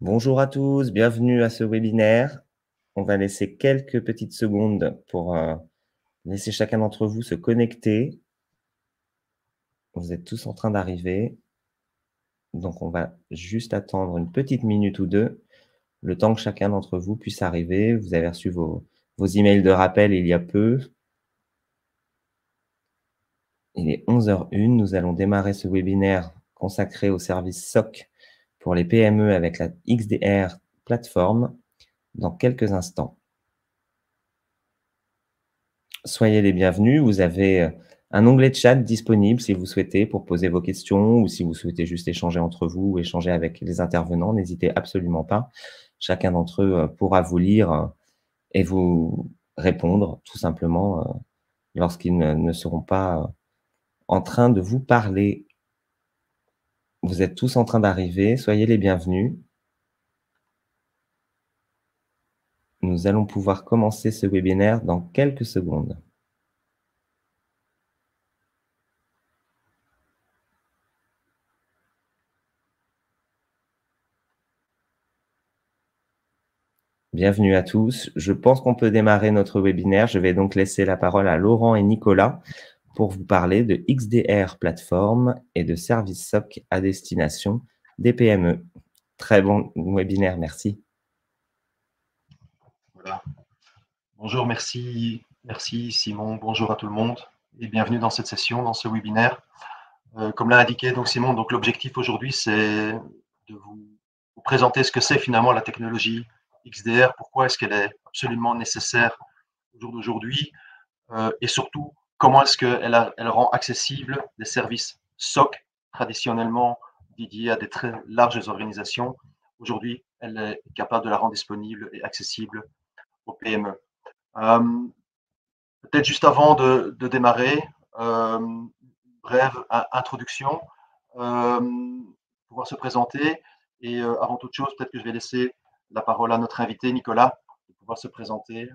Bonjour à tous, bienvenue à ce webinaire. On va laisser quelques petites secondes pour laisser chacun d'entre vous se connecter. Vous êtes tous en train d'arriver, donc on va juste attendre une petite minute ou deux, le temps que chacun d'entre vous puisse arriver. Vous avez reçu vos emails de rappel il y a peu. Il est 11h01, nous allons démarrer ce webinaire consacré au service SOC pour les PME avec la XDR plateforme dans quelques instants. Soyez les bienvenus. Vous avez un onglet de chat disponible si vous souhaitez pour poser vos questions ou si vous souhaitez juste échanger entre vous ou échanger avec les intervenants. N'hésitez absolument pas. Chacun d'entre eux pourra vous lire et vous répondre tout simplement lorsqu'ils ne seront pas en train de vous parler. Vous êtes tous en train d'arriver. Soyez les bienvenus. Nous allons pouvoir commencer ce webinaire dans quelques secondes. Bienvenue à tous. Je pense qu'on peut démarrer notre webinaire. Je vais donc laisser la parole à Laurent et Nicolas pour vous parler de XDR Plateforme et de services SOC à destination des PME. Très bon webinaire, merci. Voilà. Bonjour, merci Simon, bonjour à tout le monde et bienvenue dans cette session, dans ce webinaire. Comme l'a indiqué donc Simon, donc l'objectif aujourd'hui c'est de vous présenter ce que c'est finalement la technologie XDR, pourquoi est-ce qu'elle est absolument nécessaire au jour d'aujourd'hui et surtout comment est-ce qu'elle rend accessible des services SOC traditionnellement dédiés à des très larges organisations. Aujourd'hui, elle est capable de la rendre disponible et accessible aux PME. Peut-être juste avant de démarrer, brève introduction, pouvoir se présenter. Et avant toute chose, peut-être que je vais laisser la parole à notre invité Nicolas pour pouvoir se présenter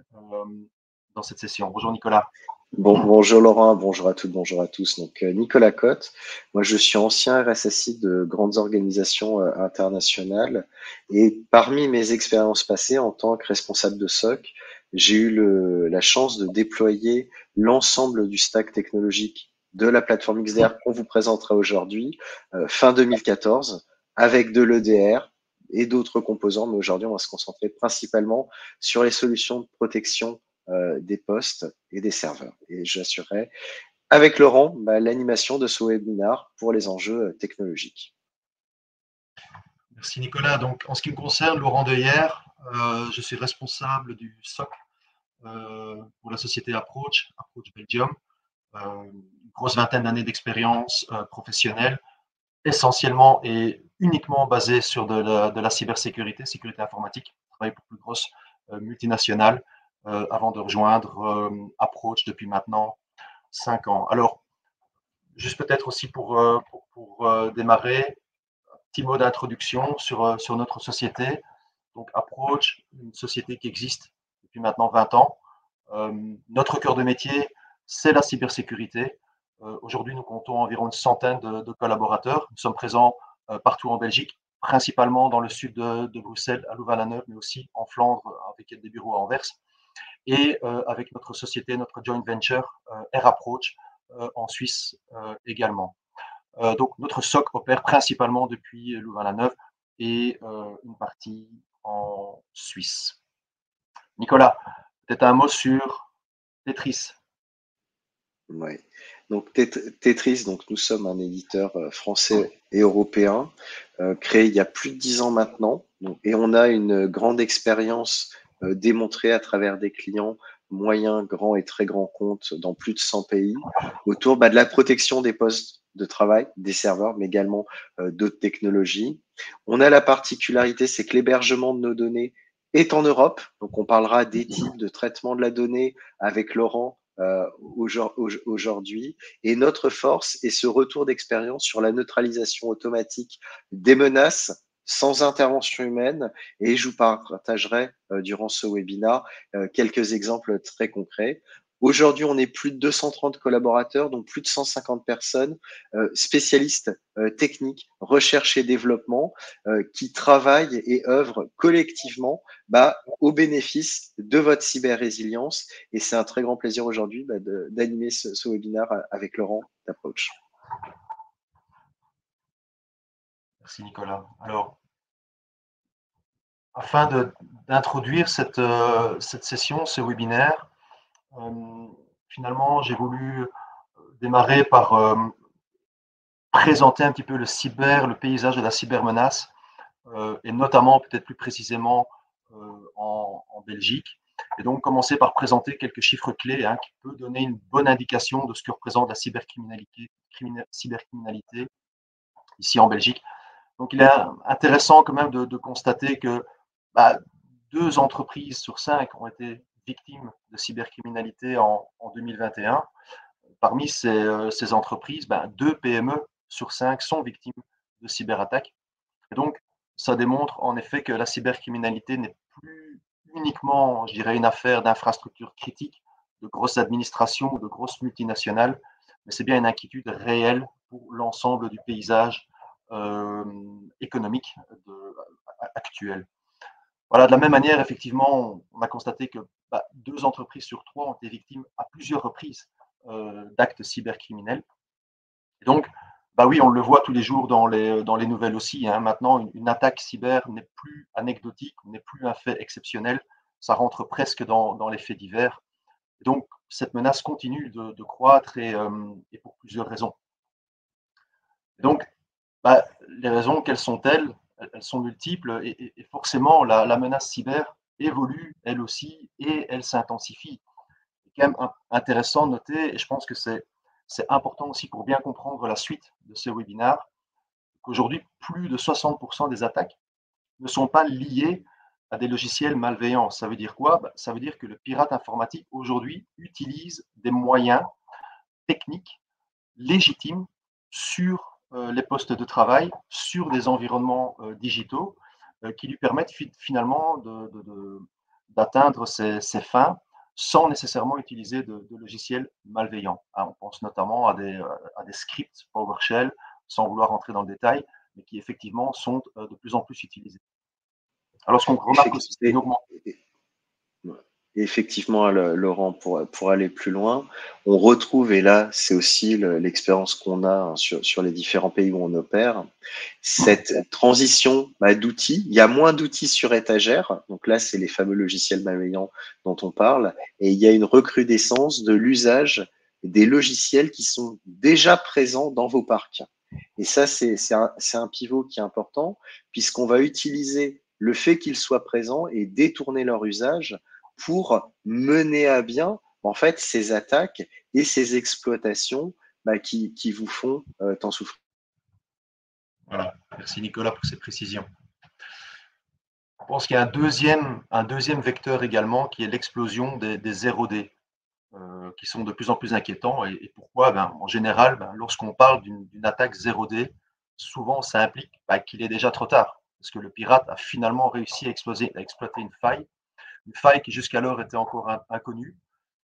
dans cette session. Bonjour Nicolas. Bonjour Laurent, bonjour à toutes, bonjour à tous. Donc Nicolas Cotte, moi je suis ancien RSSI de grandes organisations internationales et parmi mes expériences passées en tant que responsable de SOC, j'ai eu la chance de déployer l'ensemble du stack technologique de la plateforme XDR qu'on vous présentera aujourd'hui, fin 2014, avec de l'EDR et d'autres composants, mais aujourd'hui on va se concentrer principalement sur les solutions de protection des postes et des serveurs. Et j'assurerai avec Laurent l'animation de ce webinaire pour les enjeux technologiques. Merci Nicolas. Donc, en ce qui me concerne, Laurent Deyer, je suis responsable du SOC pour la société Approach Belgium. Une grosse vingtaine d'années d'expérience professionnelle, essentiellement et uniquement basée sur de la cybersécurité, sécurité informatique. Je travaille pour plus grosses multinationales avant de rejoindre Approach depuis maintenant 5 ans. Alors, juste peut-être aussi pour démarrer, un petit mot d'introduction sur notre société. Donc, Approach, une société qui existe depuis maintenant 20 ans. Notre cœur de métier, c'est la cybersécurité. Aujourd'hui, nous comptons environ une centaine de collaborateurs. Nous sommes présents partout en Belgique, principalement dans le sud de Bruxelles, à Louvain-la-Neuve, mais aussi en Flandre, avec des bureaux à Anvers. Et avec notre société, notre joint venture, AirApproach, en Suisse également. Donc, notre SOC opère principalement depuis Louvain-la-Neuve et une partie en Suisse. Nicolas, peut-être un mot sur Tetris. Ouais. Donc Tetris, donc nous sommes un éditeur français et européen, créé il y a plus de 10 ans maintenant, et on a une grande expérience démontrée à travers des clients moyens, grands et très grands comptes dans plus de 100 pays, autour de la protection des postes de travail, des serveurs, mais également d'autres technologies. On a la particularité, c'est que l'hébergement de nos données est en Europe, donc on parlera d'éthique, de traitement de la donnée avec Laurent aujourd'hui. Et notre force est ce retour d'expérience sur la neutralisation automatique des menaces sans intervention humaine. Et je vous partagerai durant ce webinaire quelques exemples très concrets. Aujourd'hui, on est plus de 230 collaborateurs, donc plus de 150 personnes, spécialistes techniques, recherche et développement, qui travaillent et œuvrent collectivement au bénéfice de votre cyber-résilience. Et c'est un très grand plaisir aujourd'hui d'animer ce webinaire avec Laurent d'Approach. Merci Nicolas. Alors, afin d'introduire cette session, ce webinaire, finalement, j'ai voulu démarrer par présenter un petit peu le paysage de la cybermenace, et notamment, peut-être plus précisément, en Belgique. Et donc, commencer par présenter quelques chiffres clés qui peuvent donner une bonne indication de ce que représente la cybercriminalité ici en Belgique. Donc, il est intéressant quand même de constater que 2 entreprises sur 5 ont été victimes de cybercriminalité en 2021. Parmi ces entreprises, 2 PME sur 5 sont victimes de cyberattaques. Et donc, ça démontre en effet que la cybercriminalité n'est plus uniquement, je dirais, une affaire d'infrastructures critiques, de grosses administrations ou de grosses multinationales, mais c'est bien une inquiétude réelle pour l'ensemble du paysage économique actuel. Voilà, de la même manière, effectivement, on a constaté que 2 entreprises sur 3 ont été victimes à plusieurs reprises d'actes cybercriminels. Et donc, oui, on le voit tous les jours dans les nouvelles aussi. Maintenant, une attaque cyber n'est plus anecdotique, n'est plus un fait exceptionnel. Ça rentre presque dans les faits divers. Et donc, cette menace continue de croître et pour plusieurs raisons. Et donc, les raisons, quelles sont-elles? Elles sont multiples et forcément, la menace cyber évolue, elle aussi, et elle s'intensifie. C'est quand même intéressant de noter, et je pense que c'est important aussi pour bien comprendre la suite de ce webinaire, qu'aujourd'hui, plus de 60% des attaques ne sont pas liées à des logiciels malveillants. Ça veut dire quoi? Ça veut dire que le pirate informatique, aujourd'hui, utilise des moyens techniques légitimes sur les postes de travail, sur des environnements digitaux, qui lui permettent finalement d'atteindre ses fins sans nécessairement utiliser de logiciels malveillants. On pense notamment à des scripts PowerShell, sans vouloir rentrer dans le détail, mais qui effectivement sont de plus en plus utilisés. Alors, ce qu'on remarque aussi, c'est une augmentation. Effectivement, Laurent, pour aller plus loin, on retrouve, et là, c'est aussi l'expérience qu'on a sur les différents pays où on opère, cette transition d'outils. Il y a moins d'outils sur étagère, donc là, c'est les fameux logiciels malveillants dont on parle, et il y a une recrudescence de l'usage des logiciels qui sont déjà présents dans vos parcs. Et ça, c'est un pivot qui est important, puisqu'on va utiliser le fait qu'ils soient présents et détourner leur usage pour mener à bien en fait ces attaques et ces exploitations qui vous font tant souffrir. Voilà, merci Nicolas pour ces précisions. Je pense qu'il y a un deuxième vecteur également qui est l'explosion des 0D, qui sont de plus en plus inquiétants. Et pourquoi? En général, lorsqu'on parle d'une attaque 0D, souvent ça implique qu'il est déjà trop tard, parce que le pirate a finalement réussi à exploiter une faille qui jusqu'alors était encore inconnue.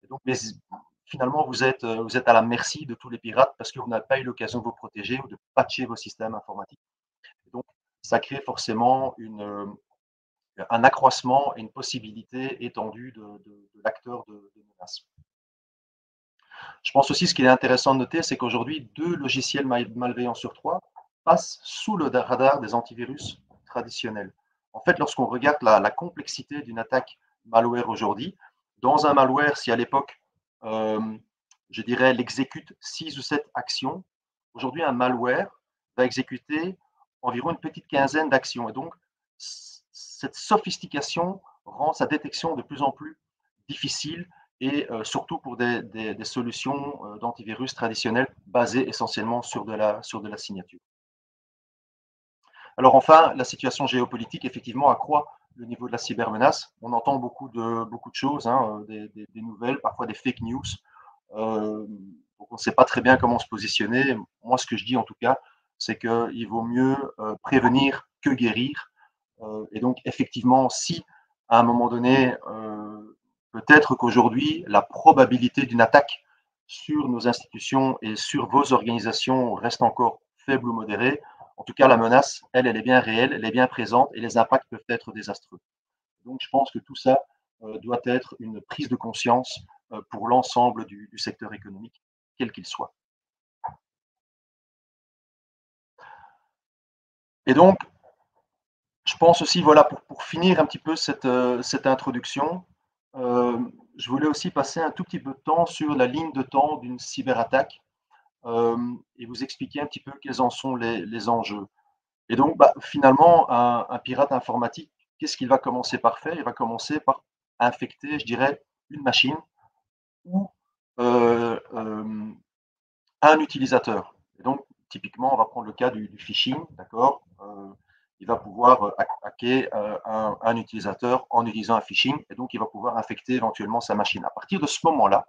Et donc, finalement, vous êtes à la merci de tous les pirates parce que vous n'avez pas eu l'occasion de vous protéger ou de patcher vos systèmes informatiques. Et donc, ça crée forcément un accroissement et une possibilité étendue de l'acteur de menace. Je pense aussi, ce qui est intéressant de noter, c'est qu'aujourd'hui, 2 logiciels malveillants sur 3 passent sous le radar des antivirus traditionnels. En fait, lorsqu'on regarde la complexité d'une attaque malware aujourd'hui, dans un malware, si à l'époque, je dirais, il exécute 6 ou 7 actions, aujourd'hui, un malware va exécuter environ une petite quinzaine d'actions. Et donc, cette sophistication rend sa détection de plus en plus difficile et surtout pour des solutions d'antivirus traditionnelles basées essentiellement sur de la signature. Alors enfin, la situation géopolitique, effectivement, accroît le niveau de la cybermenace. On entend beaucoup de choses, des nouvelles, parfois des fake news. Donc on ne sait pas très bien comment se positionner. Moi, ce que je dis en tout cas, c'est qu'il vaut mieux prévenir que guérir. Et donc, effectivement, si à un moment donné, peut-être qu'aujourd'hui, la probabilité d'une attaque sur nos institutions et sur vos organisations reste encore faible ou modérée. En tout cas, la menace, elle est bien réelle, elle est bien présente et les impacts peuvent être désastreux. Donc, je pense que tout ça doit être une prise de conscience pour l'ensemble du secteur économique, quel qu'il soit. Et donc, je pense aussi, voilà, pour finir un petit peu cette introduction, je voulais aussi passer un tout petit peu de temps sur la ligne de temps d'une cyberattaque et vous expliquer un petit peu quels en sont les enjeux. Et donc, finalement, un pirate informatique, qu'est-ce qu'il va commencer par faire? Il va commencer par infecter, je dirais, une machine ou un utilisateur. Et donc, typiquement, on va prendre le cas du phishing, d'accord? Il va pouvoir hacker un utilisateur en utilisant un phishing, et donc il va pouvoir infecter éventuellement sa machine. À partir de ce moment-là,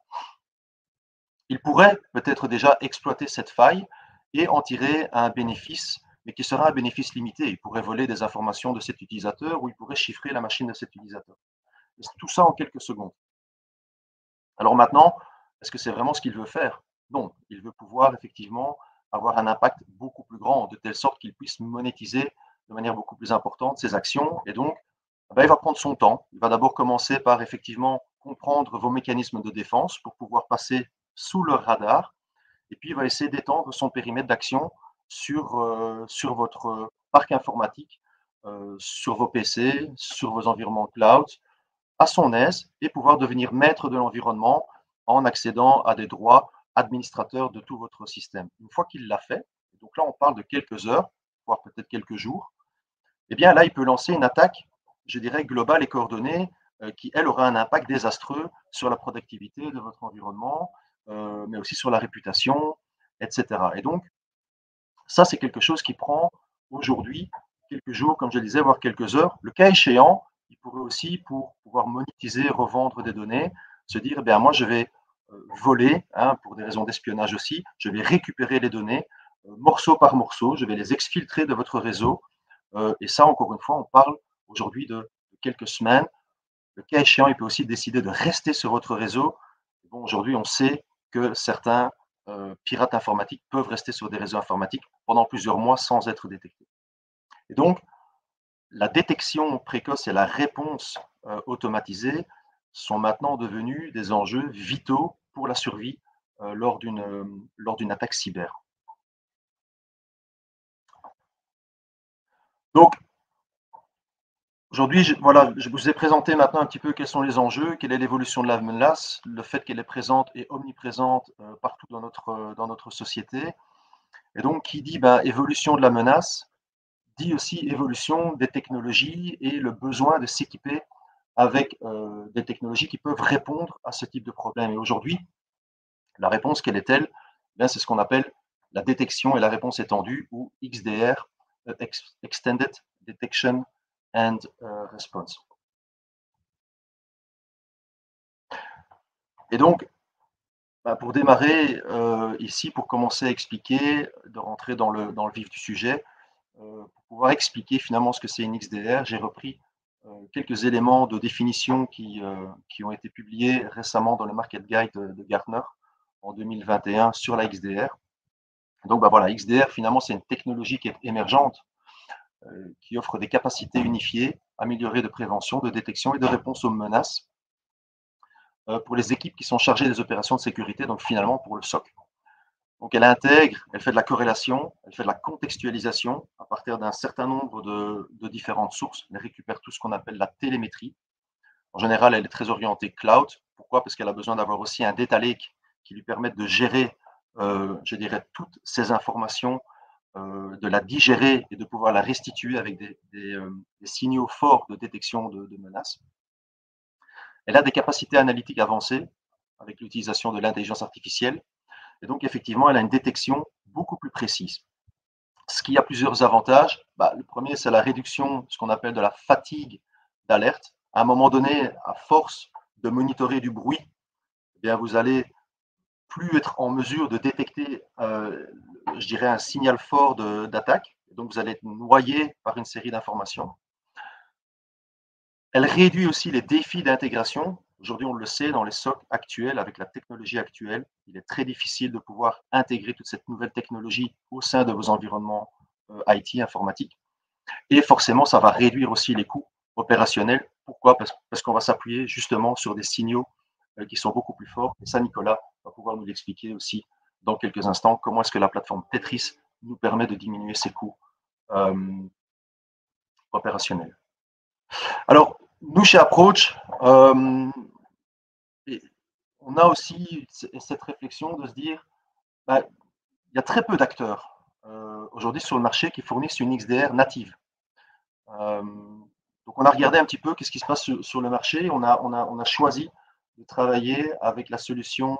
il pourrait peut-être déjà exploiter cette faille et en tirer un bénéfice, mais qui sera un bénéfice limité. Il pourrait voler des informations de cet utilisateur ou il pourrait chiffrer la machine de cet utilisateur. Et tout ça en quelques secondes. Alors maintenant, est-ce que c'est vraiment ce qu'il veut faire? Non, il veut pouvoir effectivement avoir un impact beaucoup plus grand, de telle sorte qu'il puisse monétiser de manière beaucoup plus importante ses actions. Et donc, il va prendre son temps. Il va d'abord commencer par effectivement comprendre vos mécanismes de défense pour pouvoir passer sous leur radar. Et puis, il va essayer d'étendre son périmètre d'action sur votre parc informatique, sur vos PC, sur vos environnements cloud, à son aise et pouvoir devenir maître de l'environnement en accédant à des droits administrateurs de tout votre système. Une fois qu'il l'a fait, donc là on parle de quelques heures, voire peut-être quelques jours, eh bien là il peut lancer une attaque, je dirais globale et coordonnée, qui elle aura un impact désastreux sur la productivité de votre environnement, mais aussi sur la réputation, etc. Et donc ça c'est quelque chose qui prend aujourd'hui quelques jours, comme je le disais, voire quelques heures. Le cas échéant, il pourrait aussi, pour pouvoir monétiser, revendre des données, se dire, eh bien, moi, je vais voler, hein, pour des raisons d'espionnage aussi, je vais récupérer les données morceau par morceau, je vais les exfiltrer de votre réseau. Et ça, encore une fois, on parle aujourd'hui de quelques semaines. Le cas échéant, il peut aussi décider de rester sur votre réseau. Bon, aujourd'hui, on sait que certains pirates informatiques peuvent rester sur des réseaux informatiques pendant plusieurs mois sans être détectés. Et donc, la détection précoce et la réponse automatisée sont maintenant devenus des enjeux vitaux pour la survie lors d'une attaque cyber. Donc, aujourd'hui, voilà, je vous ai présenté maintenant un petit peu quels sont les enjeux, quelle est l'évolution de la menace, le fait qu'elle est présente et omniprésente partout dans notre société. Et donc, qui dit évolution de la menace, dit aussi évolution des technologies et le besoin de s'équiper avec des technologies qui peuvent répondre à ce type de problème. Et aujourd'hui, la réponse, quelle est-elle? C'est ce qu'on appelle la détection et la réponse étendue, ou XDR, Extended Detection and Response. Et donc, pour démarrer ici, pour commencer à expliquer, de rentrer dans le vif du sujet, pour pouvoir expliquer finalement ce que c'est une XDR, j'ai repris quelques éléments de définition qui ont été publiés récemment dans le Market Guide de Gartner en 2021 sur la XDR. Donc voilà, XDR finalement c'est une technologie qui est émergente, qui offre des capacités unifiées, améliorées de prévention, de détection et de réponse aux menaces pour les équipes qui sont chargées des opérations de sécurité, donc finalement pour le SOC. Donc elle intègre, elle fait de la corrélation, elle fait de la contextualisation à partir d'un certain nombre de différentes sources. Elle récupère tout ce qu'on appelle la télémétrie. En général, elle est très orientée cloud. Pourquoi? Parce qu'elle a besoin d'avoir aussi un data lake qui lui permette de gérer, je dirais, toutes ces informations, de la digérer et de pouvoir la restituer avec des signaux forts de détection de menaces. Elle a des capacités analytiques avancées avec l'utilisation de l'intelligence artificielle. Et donc, effectivement, elle a une détection beaucoup plus précise. Ce qui a plusieurs avantages. Le premier, c'est la réduction, ce qu'on appelle de la fatigue d'alerte. À un moment donné, à force de monitorer du bruit, eh bien, vous allez plus être en mesure de détecter, je dirais, un signal fort d'attaque. Donc, vous allez être noyé par une série d'informations. Elle réduit aussi les défis d'intégration. Aujourd'hui, on le sait, dans les SOC actuels, avec la technologie actuelle, il est très difficile de pouvoir intégrer toute cette nouvelle technologie au sein de vos environnements IT, informatiques. Et forcément, ça va réduire aussi les coûts opérationnels. Pourquoi? Parce qu'on va s'appuyer justement sur des signaux qui sont beaucoup plus forts. Et ça, Nicolas va pouvoir nous l'expliquer aussi dans quelques instants. Comment est-ce que la plateforme Tetris nous permet de diminuer ces coûts opérationnels. Alors, nous, chez Approach, on a aussi cette réflexion de se dire, bah, il y a très peu d'acteurs aujourd'hui sur le marché qui fournissent une XDR native. Donc, on a regardé un petit peu qu'est-ce qui se passe sur le marché. On a choisi de travailler avec la solution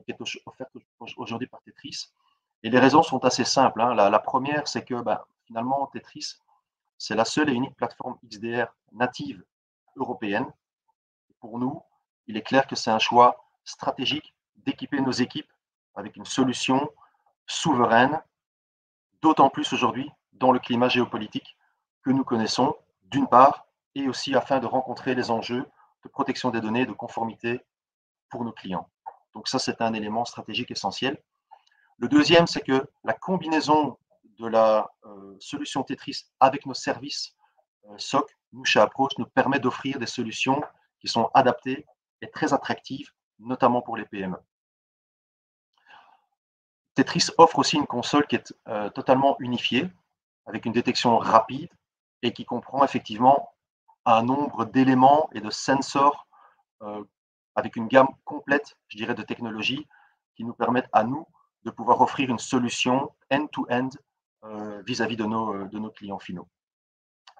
qui est offerte aujourd'hui par Tetris. Et les raisons sont assez simples. Hein. La première, c'est que finalement, Tetris, c'est la seule et unique plateforme XDR native européenne. Pour nous, il est clair que c'est un choix stratégique d'équiper nos équipes avec une solution souveraine, d'autant plus aujourd'hui dans le climat géopolitique que nous connaissons, d'une part, et aussi afin de rencontrer les enjeux de protection des données, de conformité pour nos clients. Donc ça, c'est un élément stratégique essentiel. Le deuxième, c'est que la combinaison de la solution Tetris avec nos services SOC, nous, chez Approach, nous permet d'offrir des solutions qui sont adaptées et très attractives, notamment pour les PME. Tetris offre aussi une console qui est totalement unifiée, avec une détection rapide et qui comprend effectivement un nombre d'éléments et de sensors avec une gamme complète, je dirais, de technologies qui nous permettent à nous de pouvoir offrir une solution end-to-end vis-à-vis de nos clients finaux.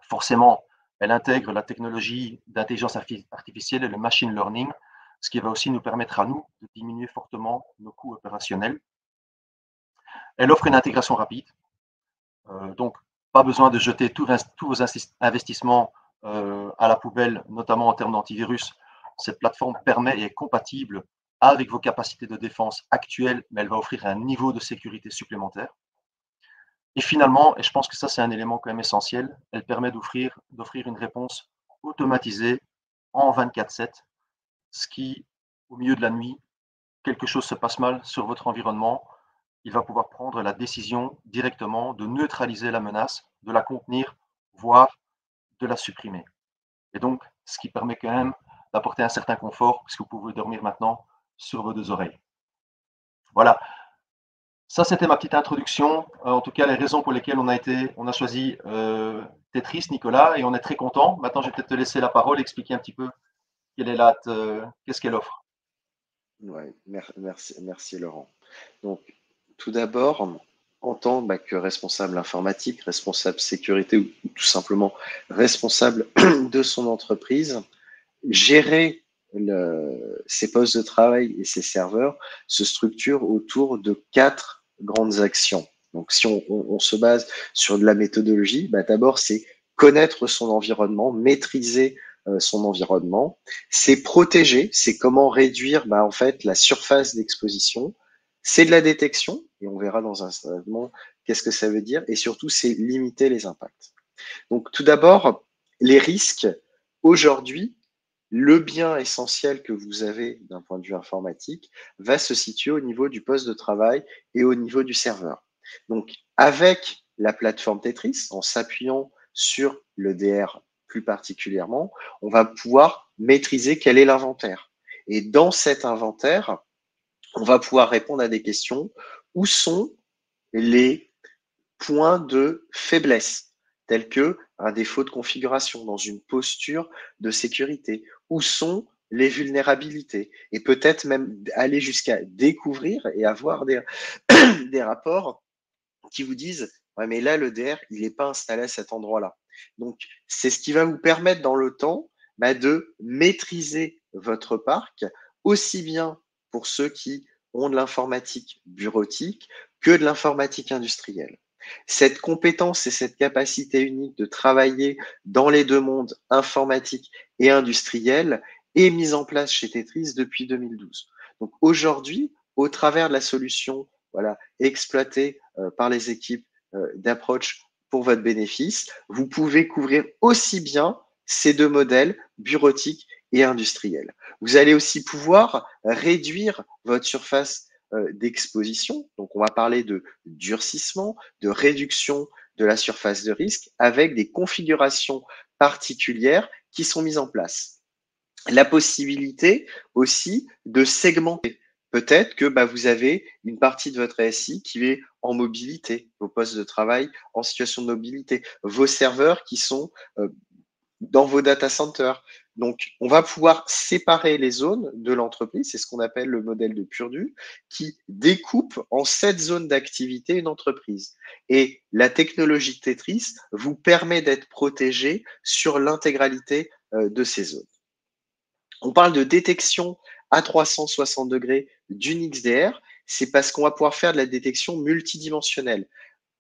Forcément, elle intègre la technologie d'intelligence artificielle et le machine learning, ce qui va aussi nous permettre à nous de diminuer fortement nos coûts opérationnels. Elle offre une intégration rapide, donc pas besoin de jeter tous vos investissements à la poubelle, notamment en termes d'antivirus. Cette plateforme permet et est compatible avec vos capacités de défense actuelles, mais elle va offrir un niveau de sécurité supplémentaire. Et finalement, et je pense que ça c'est un élément quand même essentiel, elle permet d'offrir une réponse automatisée en 24/7, ce qui, au milieu de la nuit, quelque chose se passe mal sur votre environnement, il va pouvoir prendre la décision directement de neutraliser la menace, de la contenir, voire de la supprimer. Et donc, ce qui permet quand même d'apporter un certain confort, puisque vous pouvez dormir maintenant sur vos deux oreilles. Voilà. Ça, c'était ma petite introduction. En tout cas, les raisons pour lesquelles on a choisi Tetris, Nicolas, et on est très content. Maintenant, je vais peut-être te laisser la parole, expliquer un petit peu qu'est-ce qu'elle offre. Ouais, merci Laurent. Donc, tout d'abord, en tant que responsable informatique, responsable sécurité ou tout simplement responsable de son entreprise, gérer ses postes de travail et ses serveurs se structure autour de 4 grandes actions. Donc, si on se base sur de la méthodologie, d'abord, c'est connaître son environnement, maîtriser son environnement, c'est protéger, c'est comment réduire en fait la surface d'exposition, c'est de la détection, et on verra dans un instant qu'est-ce que ça veut dire, et surtout, c'est limiter les impacts. Donc, tout d'abord, les risques. Aujourd'hui, le bien essentiel que vous avez d'un point de vue informatique va se situer au niveau du poste de travail et au niveau du serveur. Donc, avec la plateforme Tetris, en s'appuyant sur l'EDR plus particulièrement, on va pouvoir maîtriser quel est l'inventaire. Et dans cet inventaire, on va pouvoir répondre à des questions. Où sont les points de faiblesse, tels que un défaut de configuration dans une posture de sécurité? Où sont les vulnérabilités? Et peut-être même aller jusqu'à découvrir et avoir des rapports qui vous disent « Ouais, mais là, le DR, il n'est pas installé à cet endroit-là. » Donc, c'est ce qui va vous permettre dans le temps de maîtriser votre parc, aussi bien pour ceux qui ont de l'informatique bureautique que de l'informatique industrielle. Cette compétence et cette capacité unique de travailler dans les deux mondes, informatique et industriel, est mise en place chez Tetris depuis 2012. Donc aujourd'hui, au travers de la solution exploitée par les équipes d'Approach pour votre bénéfice, vous pouvez couvrir aussi bien ces deux modèles, bureautique et industriels. Vous allez aussi pouvoir réduire votre surface d'exposition. Donc, on va parler de durcissement, de réduction de la surface de risque avec des configurations particulières qui sont mises en place. La possibilité aussi de segmenter. Peut-être que vous avez une partie de votre SI qui est en mobilité, vos postes de travail en situation de mobilité, vos serveurs qui sont dans vos data centers. Donc, on va pouvoir séparer les zones de l'entreprise, c'est ce qu'on appelle le modèle de Purdue, qui découpe en 7 zones d'activité une entreprise. Et la technologie Tetris vous permet d'être protégé sur l'intégralité de ces zones. On parle de détection à 360 degrés d'une XDR, c'est parce qu'on va pouvoir faire de la détection multidimensionnelle.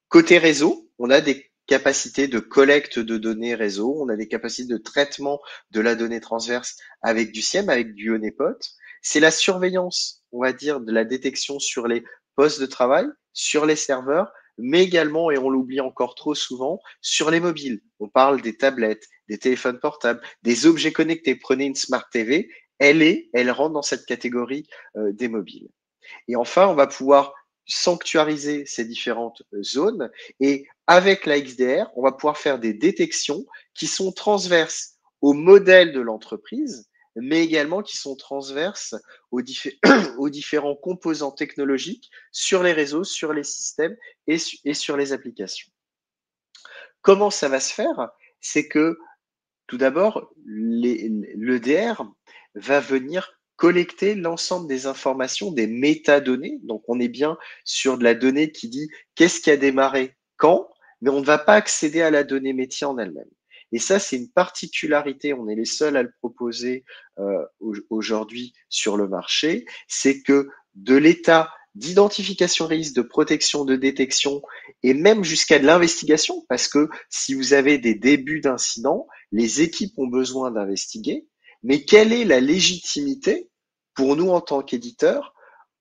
Côté réseau, on a des capacités de collecte de données réseau, on a des capacités de traitement de la donnée transverse avec du SIEM, avec du Honeypot. C'est la surveillance, on va dire, de la détection sur les postes de travail, sur les serveurs, mais également, et on l'oublie encore trop souvent, sur les mobiles. On parle des tablettes, des téléphones portables, des objets connectés. Prenez une Smart TV, elle rentre dans cette catégorie des mobiles. Et enfin, on va pouvoir sanctuariser ces différentes zones et avec la XDR, on va pouvoir faire des détections qui sont transverses au modèle de l'entreprise, mais également qui sont transverses aux, aux différents composants technologiques sur les réseaux, sur les systèmes et sur les applications. Comment ça va se faire? C'est que tout d'abord, l'EDR va venir collecter l'ensemble des informations, des métadonnées. Donc, on est bien sur de la donnée qui dit qu'est-ce qui a démarré quand, mais on ne va pas accéder à la donnée métier en elle-même. Et ça, c'est une particularité, on est les seuls à le proposer aujourd'hui sur le marché, c'est que de l'état d'identification risque, de protection, de détection, et même jusqu'à de l'investigation, parce que si vous avez des débuts d'incidents, les équipes ont besoin d'investiguer, mais quelle est la légitimité pour nous en tant qu'éditeurs,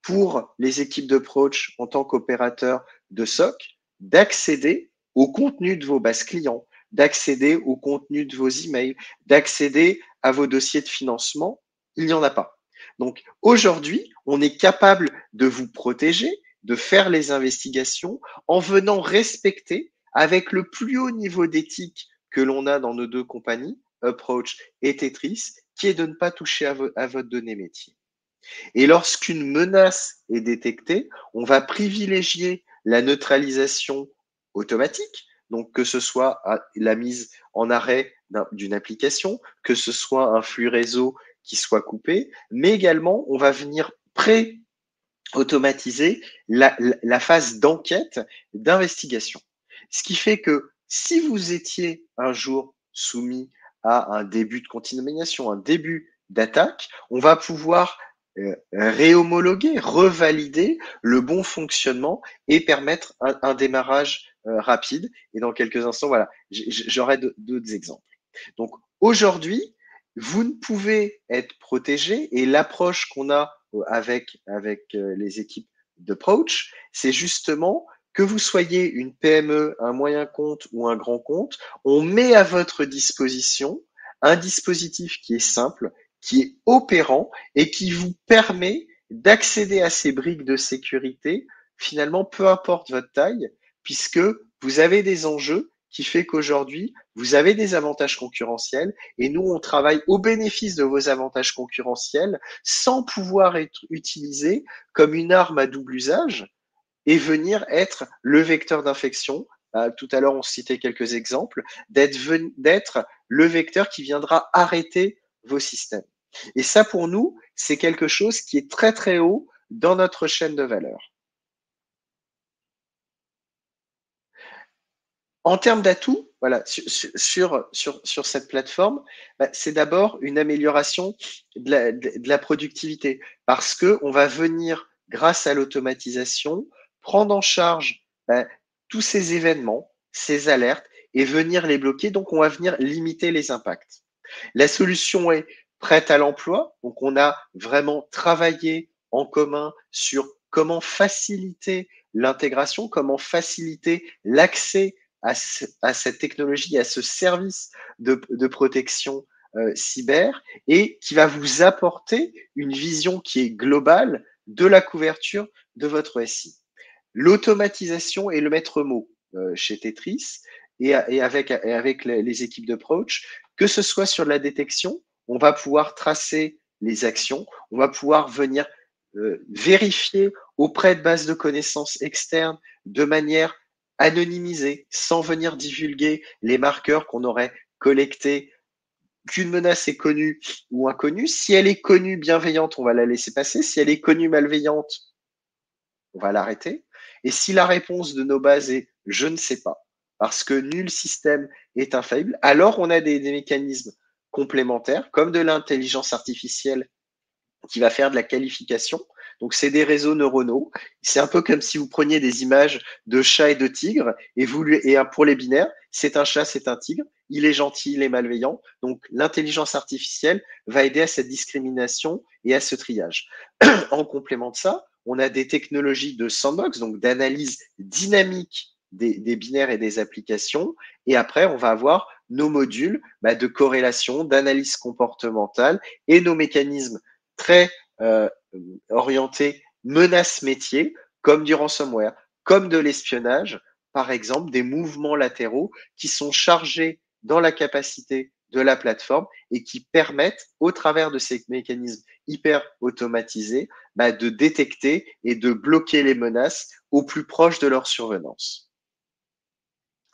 pour les équipes de Proach en tant qu'opérateurs de SOC, d'accéder au contenu de vos bases clients, d'accéder au contenu de vos emails, d'accéder à vos dossiers de financement? Il n'y en a pas. Donc aujourd'hui, on est capable de vous protéger, de faire les investigations en venant respecter avec le plus haut niveau d'éthique que l'on a dans nos deux compagnies, Approach et Tetris, qui est de ne pas toucher à votre donnée métier. Et lorsqu'une menace est détectée, on va privilégier la neutralisation automatique, donc que ce soit la mise en arrêt d'une application, que ce soit un flux réseau qui soit coupé, mais également on va venir automatiser la phase d'enquête, d'investigation. Ce qui fait que si vous étiez un jour soumis à un début de contamination, un début d'attaque, on va pouvoir réhomologuer, revalider le bon fonctionnement et permettre un démarrage rapide. Et dans quelques instants, voilà, j'aurai d'autres exemples. Donc aujourd'hui, vous ne pouvez être protégé et l'approche qu'on a avec les équipes d'Approach, c'est justement que vous soyez une PME, un moyen compte ou un grand compte, on met à votre disposition un dispositif qui est simple, qui est opérant et qui vous permet d'accéder à ces briques de sécurité, finalement, peu importe votre taille, puisque vous avez des enjeux qui fait qu'aujourd'hui, vous avez des avantages concurrentiels et nous, on travaille au bénéfice de vos avantages concurrentiels sans pouvoir être utilisé comme une arme à double usage et venir être le vecteur d'infection. Tout à l'heure, on citait quelques exemples, d'être le vecteur qui viendra arrêter vos systèmes. Et ça, pour nous, c'est quelque chose qui est très, très haut dans notre chaîne de valeur. En termes d'atouts, voilà, sur cette plateforme, c'est d'abord une amélioration de la productivité parce qu'on va venir, grâce à l'automatisation, prendre en charge tous ces événements, ces alertes et venir les bloquer. Donc, on va venir limiter les impacts. La solution est prête à l'emploi. Donc, on a vraiment travaillé en commun sur comment faciliter l'intégration, comment faciliter l'accès à cette technologie, à ce service de protection cyber et qui va vous apporter une vision qui est globale de la couverture de votre SI. L'automatisation est le maître mot chez Tetris et avec les équipes de Proach, que ce soit sur la détection, on va pouvoir tracer les actions, on va pouvoir venir vérifier auprès de bases de connaissances externes de manière anonymisée, sans venir divulguer les marqueurs qu'on aurait collectés qu'une menace est connue ou inconnue. Si elle est connue bienveillante, on va la laisser passer. Si elle est connue malveillante, on va l'arrêter. Et si la réponse de nos bases est je ne sais pas, parce que nul système est infaillible, alors on a des mécanismes complémentaires, comme de l'intelligence artificielle qui va faire de la qualification. Donc, c'est des réseaux neuronaux. C'est un peu comme si vous preniez des images de chats et de tigres et pour les binaires, c'est un chat, c'est un tigre. Il est gentil, il est malveillant. Donc, l'intelligence artificielle va aider à cette discrimination et à ce triage. En complément de ça, on a des technologies de sandbox, donc d'analyse dynamique des binaires et des applications. Et après, on va avoir nos modules de corrélation, d'analyse comportementale et nos mécanismes très orientés menaces métiers, comme du ransomware, comme de l'espionnage, par exemple, des mouvements latéraux qui sont chargés dans la capacité de la plateforme et qui permettent, au travers de ces mécanismes hyper automatisés, de détecter et de bloquer les menaces au plus proche de leur survenance.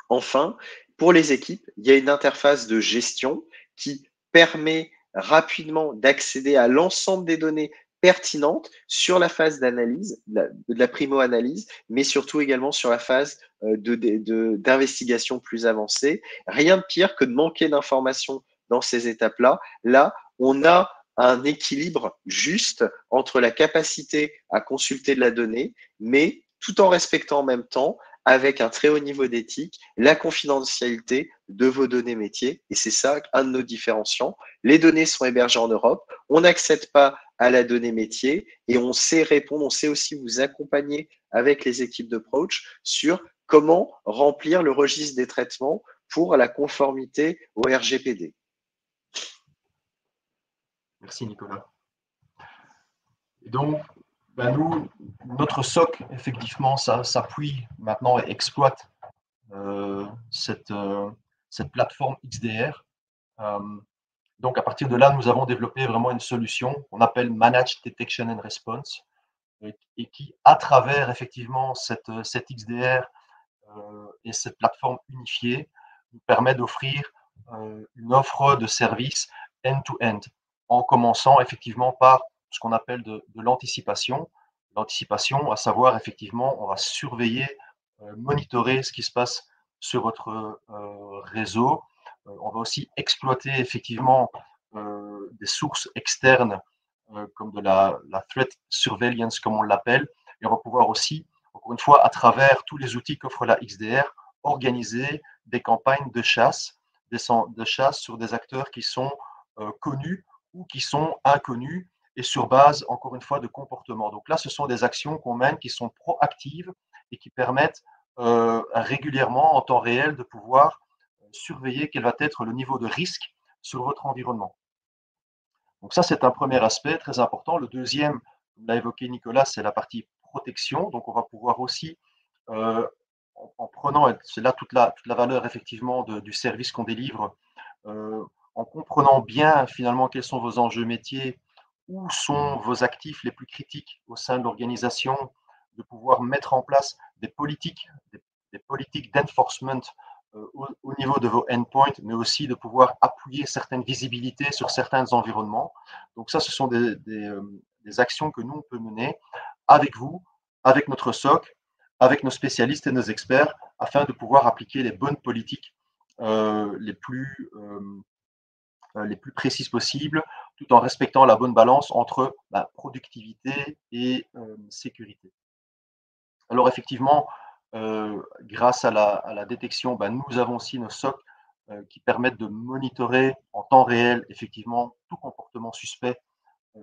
Enfin, pour les équipes, il y a une interface de gestion qui permet rapidement d'accéder à l'ensemble des données pertinentes sur la phase d'analyse, de la primo-analyse, mais surtout également sur la phase d'investigation plus avancée. Rien de pire que de manquer d'informations dans ces étapes-là. Là, on a un équilibre juste entre la capacité à consulter de la donnée, mais tout en respectant en même temps, avec un très haut niveau d'éthique, la confidentialité de vos données métiers. Et c'est ça, un de nos différenciants. Les données sont hébergées en Europe. On n'accède pas à la donnée métier et on sait répondre, on sait aussi vous accompagner avec les équipes de Proach sur comment remplir le registre des traitements pour la conformité au RGPD. Merci Nicolas. Et donc, nous, notre SOC, effectivement, ça s'appuie maintenant et exploite cette plateforme XDR. Donc, à partir de là, nous avons développé vraiment une solution qu'on appelle Managed Detection and Response et qui, à travers effectivement cette XDR et cette plateforme unifiée, nous permet d'offrir une offre de service end-to-end, en commençant effectivement par ce qu'on appelle de l'anticipation. L'anticipation, à savoir effectivement, on va surveiller, monitorer ce qui se passe sur votre réseau. On va aussi exploiter effectivement des sources externes comme de la threat surveillance, comme on l'appelle, et on va pouvoir aussi, encore une fois, à travers tous les outils qu'offre la XDR, organiser des campagnes de chasse sur des acteurs qui sont connus ou qui sont inconnus et sur base, encore une fois, de comportement. Donc là, ce sont des actions qu'on mène qui sont proactives et qui permettent régulièrement, en temps réel, de pouvoir surveiller quel va être le niveau de risque sur votre environnement. Donc ça, c'est un premier aspect très important. Le deuxième, comme l'a évoqué Nicolas, c'est la partie protection. Donc on va pouvoir aussi, en prenant, c'est là toute la valeur effectivement du service qu'on délivre, en comprenant bien finalement quels sont vos enjeux métiers, où sont vos actifs les plus critiques au sein de l'organisation, de pouvoir mettre en place des politiques d'enforcement au niveau de vos endpoints, mais aussi de pouvoir appuyer certaines visibilités sur certains environnements. Donc ça, ce sont des actions que nous, on peut mener avec vous, avec notre SOC, avec nos spécialistes et nos experts, afin de pouvoir appliquer les bonnes politiques les plus précises possibles, tout en respectant la bonne balance entre productivité et sécurité. Alors effectivement, grâce à la détection, nous avons aussi nos SOC qui permettent de monitorer en temps réel effectivement tout comportement suspect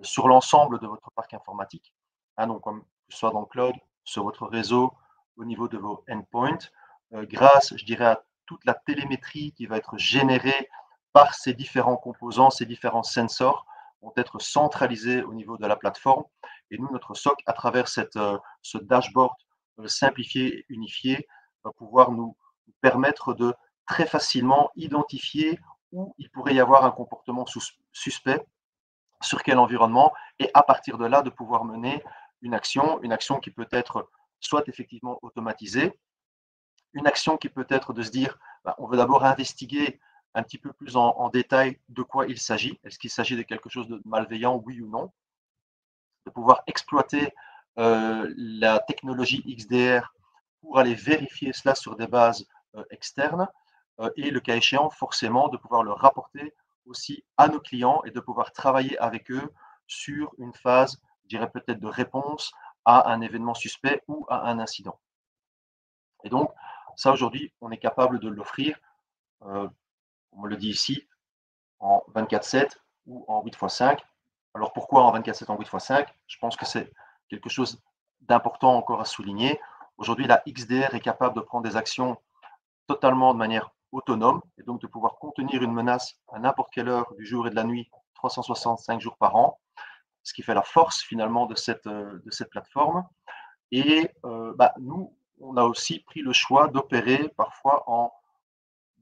sur l'ensemble de votre parc informatique, donc comme que ce soit dans le cloud, sur votre réseau, au niveau de vos endpoints, grâce, je dirais, à toute la télémétrie qui va être générée par ces différents composants, ces différents sensors vont être centralisés au niveau de la plateforme. Et nous, notre SOC, à travers ce dashboard simplifié et unifié, va pouvoir nous permettre de très facilement identifier où il pourrait y avoir un comportement suspect, sur quel environnement, et à partir de là, de pouvoir mener une action qui peut être soit effectivement automatisée, une action qui peut être de se dire, on veut d'abord investiguer un petit peu plus en détail de quoi il s'agit. Est-ce qu'il s'agit de quelque chose de malveillant, oui ou non? De pouvoir exploiter la technologie XDR pour aller vérifier cela sur des bases externes et le cas échéant, forcément, de pouvoir le rapporter aussi à nos clients et de pouvoir travailler avec eux sur une phase, je dirais peut-être de réponse à un événement suspect ou à un incident. Et donc, ça aujourd'hui, on est capable de l'offrir, on me le dit ici, en 24/7 ou en 8x5. Alors pourquoi en 24/7, en 8x5? Je pense que c'est quelque chose d'important encore à souligner. Aujourd'hui, la XDR est capable de prendre des actions totalement de manière autonome et donc de pouvoir contenir une menace à n'importe quelle heure du jour et de la nuit, 365 jours par an, ce qui fait la force finalement de cette plateforme. Et nous, on a aussi pris le choix d'opérer parfois en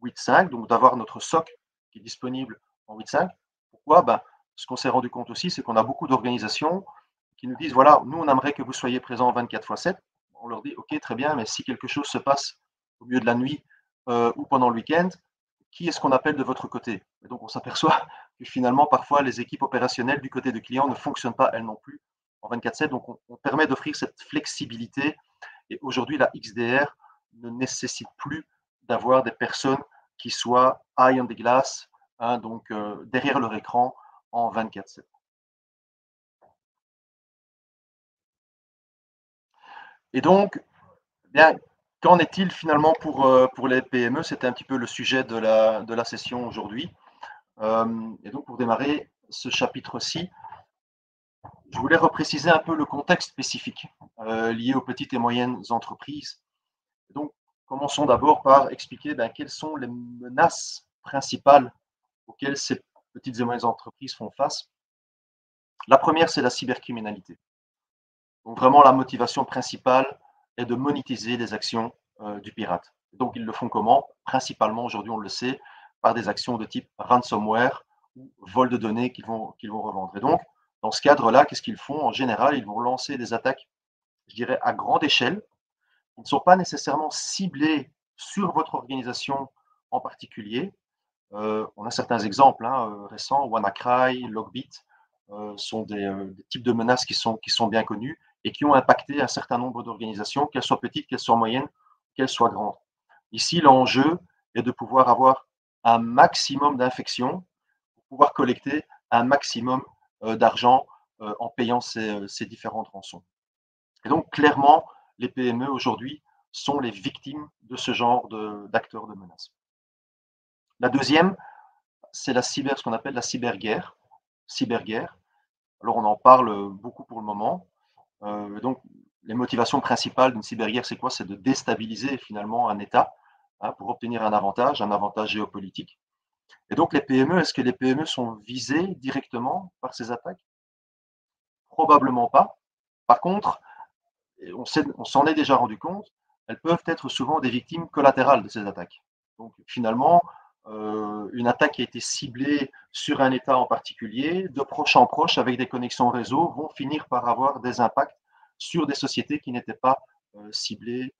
8.5, donc d'avoir notre SOC qui est disponible en 8.5. Pourquoi? Ce qu'on s'est rendu compte aussi, c'est qu'on a beaucoup d'organisations qui nous disent, voilà, nous, on aimerait que vous soyez présents 24/7. On leur dit, OK, très bien, mais si quelque chose se passe au milieu de la nuit ou pendant le week-end, qui est-ce qu'on appelle de votre côté? Et donc, on s'aperçoit que finalement, parfois, les équipes opérationnelles du côté du client ne fonctionnent pas, elles non plus, en 24/7. Donc, on permet d'offrir cette flexibilité. Et aujourd'hui, la XDR ne nécessite plus d'avoir des personnes qui soient eye on the glass, hein, donc derrière leur écran en 24/7. Et donc, bien, qu'en est-il finalement pour les PME? C'était un petit peu le sujet de la session aujourd'hui. Et donc, pour démarrer ce chapitre-ci, je voulais repréciser un peu le contexte spécifique lié aux petites et moyennes entreprises. Donc, commençons d'abord par expliquer quelles sont les menaces principales auxquelles ces petites et moyennes entreprises font face. La première, c'est la cybercriminalité. Donc, vraiment, la motivation principale est de monétiser les actions du pirate. Donc, ils le font comment? Principalement, aujourd'hui, on le sait, par des actions de type ransomware ou vol de données qu'ils vont revendre. Et donc, dans ce cadre-là, qu'est-ce qu'ils font? En général, ils vont lancer des attaques, je dirais, à grande échelle. Ils ne sont pas nécessairement ciblés sur votre organisation en particulier. On a certains exemples récents, WannaCry, Logbit, sont des types de menaces qui sont bien connus et qui ont impacté un certain nombre d'organisations, qu'elles soient petites, qu'elles soient moyennes, qu'elles soient grandes. Ici, l'enjeu est de pouvoir avoir un maximum d'infections pour pouvoir collecter un maximum d'argent en payant ces différentes rançons. Et donc, clairement, les PME aujourd'hui sont les victimes de ce genre d'acteurs de menaces. La deuxième, c'est ce qu'on appelle la cyberguerre. Alors, on en parle beaucoup pour le moment. Donc, les motivations principales d'une cyberguerre, c'est quoi? C'est de déstabiliser finalement un État pour obtenir un avantage géopolitique. Et donc, les PME, est-ce que les PME sont visées directement par ces attaques? Probablement pas. Par contre, on s'en est déjà rendu compte, elles peuvent être souvent des victimes collatérales de ces attaques. Donc, finalement, une attaque qui a été ciblée sur un État en particulier, de proche en proche, avec des connexions réseau, vont finir par avoir des impacts sur des sociétés qui n'étaient pas ciblées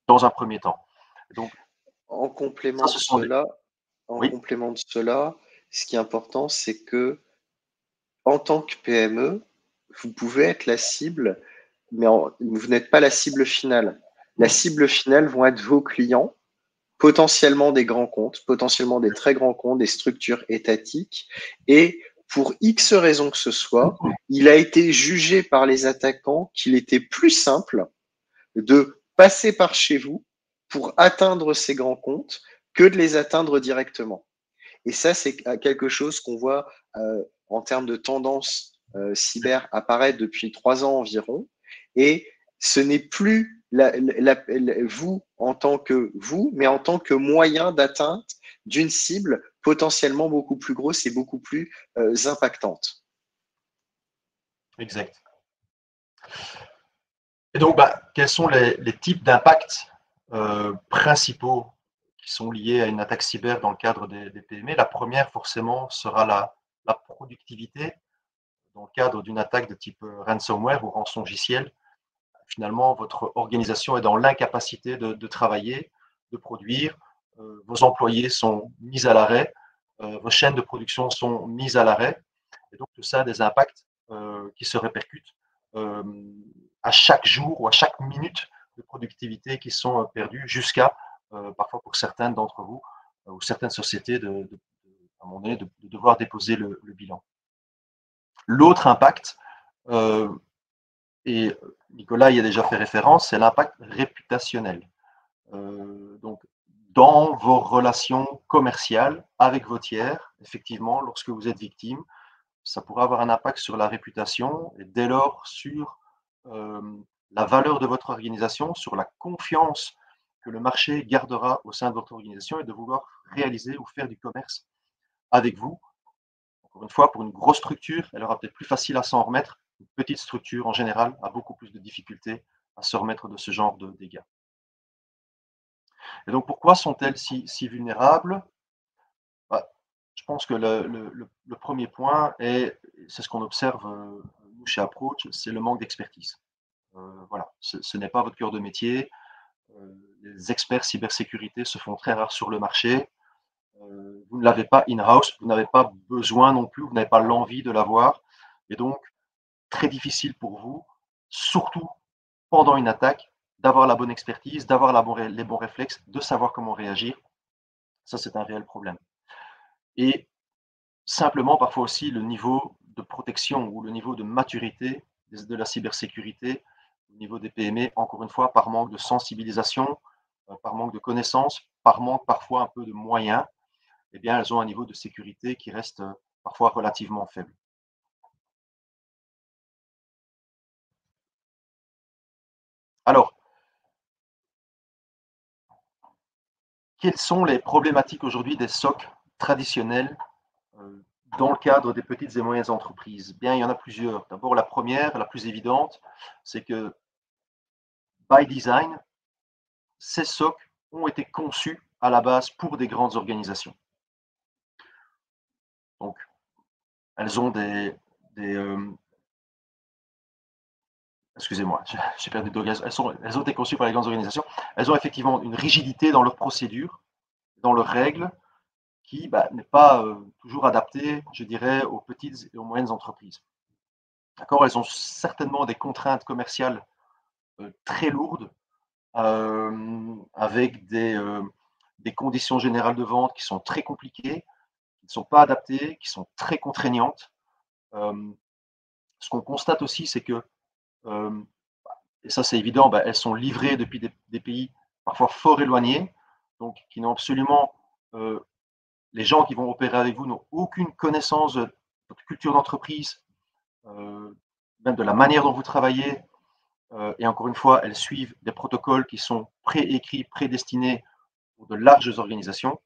dans un premier temps. Donc, en complément de cela, ce qui est important, c'est que en tant que PME, vous pouvez être la cible, mais vous n'êtes pas la cible finale. La cible finale vont être vos clients, potentiellement des grands comptes, potentiellement des très grands comptes, des structures étatiques. Et pour X raisons que ce soit, il a été jugé par les attaquants qu'il était plus simple de passer par chez vous pour atteindre ces grands comptes que de les atteindre directement. Et ça, c'est quelque chose qu'on voit en termes de tendance cyber apparaître depuis 3 ans environ. Et ce n'est plus vous en tant que vous, mais en tant que moyen d'atteinte d'une cible potentiellement beaucoup plus grosse et beaucoup plus impactante. Exact. Et donc, quels sont les types d'impacts principaux qui sont liés à une attaque cyber dans le cadre des PME? La première, forcément, sera la productivité. Dans le cadre d'une attaque de type ransomware ou rançongiciel, finalement, votre organisation est dans l'incapacité de travailler, de produire. Vos employés sont mis à l'arrêt, vos chaînes de production sont mises à l'arrêt. Et donc, tout ça a des impacts qui se répercutent à chaque jour ou à chaque minute de productivité qui sont perdues jusqu'à, parfois pour certaines d'entre vous ou certaines sociétés, à un moment donné, de devoir déposer le bilan. L'autre impact, et Nicolas y a déjà fait référence, c'est l'impact réputationnel. Donc, dans vos relations commerciales avec vos tiers, effectivement, lorsque vous êtes victime, ça pourrait avoir un impact sur la réputation et dès lors sur la valeur de votre organisation, sur la confiance que le marché gardera au sein de votre organisation et de vouloir réaliser ou faire du commerce avec vous. Encore une fois, pour une grosse structure, elle aura peut-être plus facile à s'en remettre. Une petite structure, en général, a beaucoup plus de difficultés à se remettre de ce genre de dégâts. Et donc, pourquoi sont-elles si vulnérables? Je pense que le premier point, et c'est ce qu'on observe nous chez Approach, c'est le manque d'expertise. Voilà, ce n'est pas votre cœur de métier. Les experts cybersécurité se font très rares sur le marché. Vous ne l'avez pas in-house, vous n'avez pas besoin non plus, vous n'avez pas l'envie de l'avoir. Et donc, très difficile pour vous, surtout pendant une attaque, d'avoir la bonne expertise, d'avoir les bons réflexes, de savoir comment réagir. Ça, c'est un réel problème. Et simplement, parfois aussi, le niveau de protection ou le niveau de maturité de la cybersécurité au niveau des PME, encore une fois, par manque de sensibilisation, par manque de connaissances, par manque parfois un peu de moyens, eh bien, elles ont un niveau de sécurité qui reste parfois relativement faible. Alors, quelles sont les problématiques aujourd'hui des SOC traditionnels dans le cadre des petites et moyennes entreprises? Bien, il y en a plusieurs. D'abord, la première, la plus évidente, c'est que, by design, ces SOC ont été conçus à la base pour des grandes organisations. Donc, elles ont excusez-moi, j'ai perdu de langage. Elles ont été conçues par les grandes organisations. Elles ont effectivement une rigidité dans leurs procédures, dans leurs règles, qui n'est pas toujours adaptée, je dirais, aux petites et aux moyennes entreprises. D'accord, elles ont certainement des contraintes commerciales très lourdes, avec des conditions générales de vente qui sont très compliquées, qui ne sont pas adaptées, qui sont très contraignantes. Ce qu'on constate aussi, c'est que, et ça c'est évident, elles sont livrées depuis des pays parfois fort éloignés, donc qui n'ont absolument, les gens qui vont opérer avec vous n'ont aucune connaissance de votre culture d'entreprise, même de la manière dont vous travaillez. Et encore une fois, elles suivent des protocoles qui sont préécrits, prédestinés pour de larges organisations.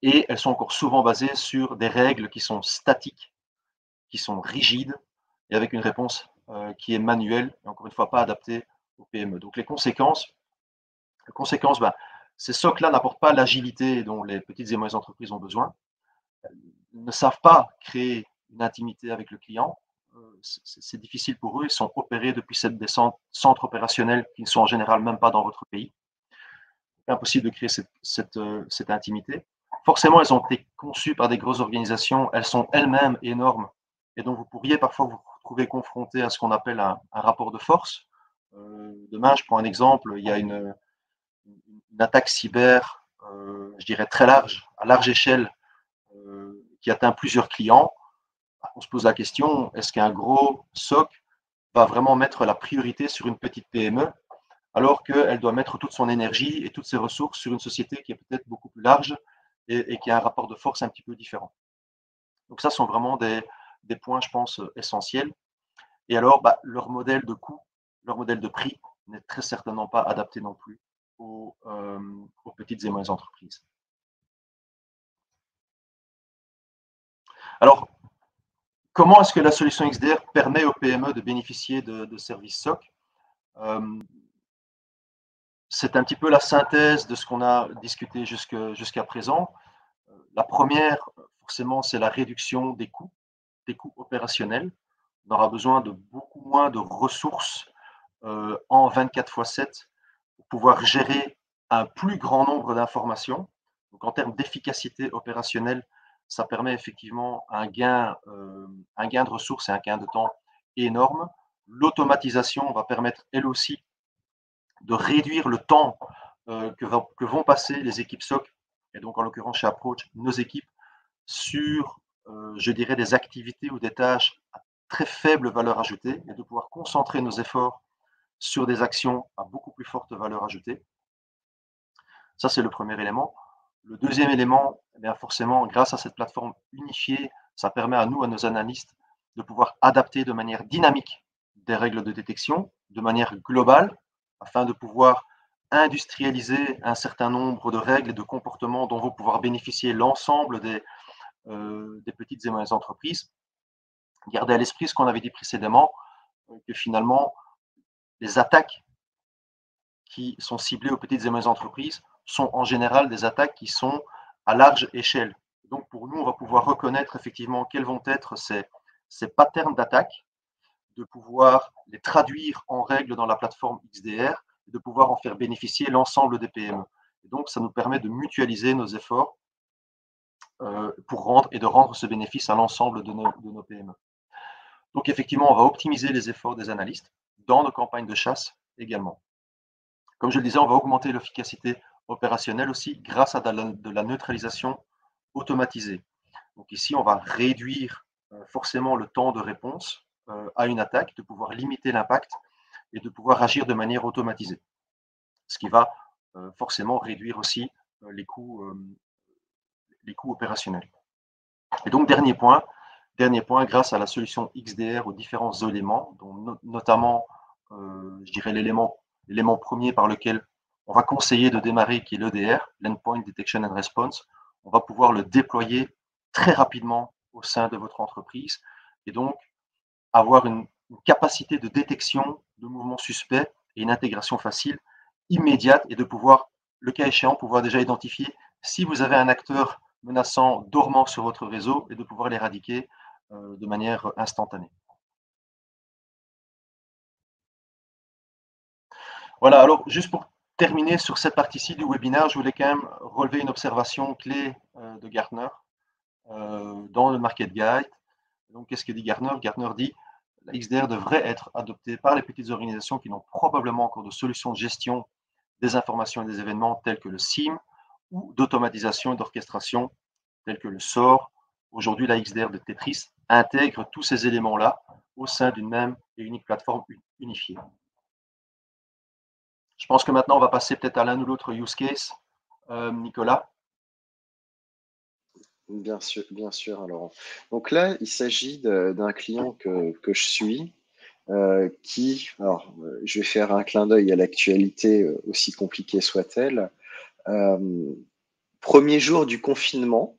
Et elles sont encore souvent basées sur des règles qui sont statiques, qui sont rigides, et avec une réponse qui est manuelle, et encore une fois pas adaptée aux PME. Donc les conséquences, ces SOC-là n'apportent pas l'agilité dont les petites et moyennes entreprises ont besoin. Elles ne savent pas créer une intimité avec le client. C'est difficile pour eux. Ils sont opérés depuis des centres opérationnels qui ne sont en général même pas dans votre pays. Impossible de créer cette intimité. Forcément, elles ont été conçues par des grosses organisations. Elles sont elles-mêmes énormes. Et donc, vous pourriez parfois vous retrouver confronté à ce qu'on appelle un rapport de force. Demain, je prends un exemple. Il y a une attaque cyber, je dirais très large, à large échelle, qui atteint plusieurs clients. On se pose la question, est-ce qu'un gros SOC va vraiment mettre la priorité sur une petite PME alors qu'elle doit mettre toute son énergie et toutes ses ressources sur une société qui est peut-être beaucoup plus large et qui a un rapport de force un petit peu différent. Donc ça sont vraiment des points, je pense, essentiels. Et alors, leur modèle de coût, leur modèle de prix n'est très certainement pas adapté non plus aux petites et moyennes entreprises. Alors, comment est-ce que la solution XDR permet aux PME de bénéficier de services SOC? C'est un petit peu la synthèse de ce qu'on a discuté jusqu'à présent. La première, forcément, c'est la réduction des coûts opérationnels. On aura besoin de beaucoup moins de ressources en 24/7 pour pouvoir gérer un plus grand nombre d'informations. Donc, en termes d'efficacité opérationnelle, ça permet effectivement un gain de ressources et un gain de temps énorme. L'automatisation va permettre, elle aussi, de réduire le temps que vont passer les équipes SOC, et donc en l'occurrence chez Approach, nos équipes, sur, je dirais, des activités ou des tâches à très faible valeur ajoutée, et de pouvoir concentrer nos efforts sur des actions à beaucoup plus forte valeur ajoutée. Ça, c'est le premier élément. Le deuxième élément, eh bien forcément, grâce à cette plateforme unifiée, ça permet à nous, à nos analystes, de pouvoir adapter de manière dynamique des règles de détection, de manière globale, afin de pouvoir industrialiser un certain nombre de règles et de comportements dont vont pouvoir bénéficier l'ensemble des petites et moyennes entreprises. Gardez à l'esprit ce qu'on avait dit précédemment, que finalement, les attaques qui sont ciblées aux petites et moyennes entreprises sont en général des attaques qui sont à large échelle. Donc pour nous, on va pouvoir reconnaître effectivement quels vont être ces patterns d'attaque, de pouvoir les traduire en règles dans la plateforme XDR, et de pouvoir en faire bénéficier l'ensemble des PME. Et donc ça nous permet de mutualiser nos efforts pour rendre ce bénéfice à l'ensemble de nos PME. Donc effectivement, on va optimiser les efforts des analystes dans nos campagnes de chasse également. Comme je le disais, on va augmenter l'efficacité opérationnelle aussi grâce à de la neutralisation automatisée. Donc ici, on va réduire forcément le temps de réponse à une attaque, de pouvoir limiter l'impact et de pouvoir agir de manière automatisée. Ce qui va forcément réduire aussi les coûts opérationnels. Et donc, dernier point, grâce à la solution XDR aux différents éléments, dont notamment, je dirais, l'élément premier par lequel on va conseiller de démarrer, qui est l'EDR, l'Endpoint Detection and Response, on va pouvoir le déployer très rapidement au sein de votre entreprise et donc avoir une capacité de détection de mouvements suspects et une intégration facile, immédiate, et de pouvoir, le cas échéant, pouvoir déjà identifier si vous avez un acteur menaçant dormant sur votre réseau et de pouvoir l'éradiquer de manière instantanée. Voilà, alors juste pour terminer sur cette partie-ci du webinaire, je voulais quand même relever une observation clé de Gartner dans le Market Guide. Donc, qu'est-ce que dit Gartner? Gartner dit la XDR devrait être adoptée par les petites organisations qui n'ont probablement encore de solutions de gestion des informations et des événements tels que le SIEM ou d'automatisation et d'orchestration tels que le SOAR. Aujourd'hui, la XDR de Tetris intègre tous ces éléments-là au sein d'une même et unique plateforme unifiée. Je pense que maintenant, on va passer peut-être à l'un ou l'autre use case. Nicolas? Bien sûr, Laurent. Donc là, il s'agit d'un client que je suis, qui, alors, je vais faire un clin d'œil à l'actualité, aussi compliquée soit-elle. Premier jour du confinement,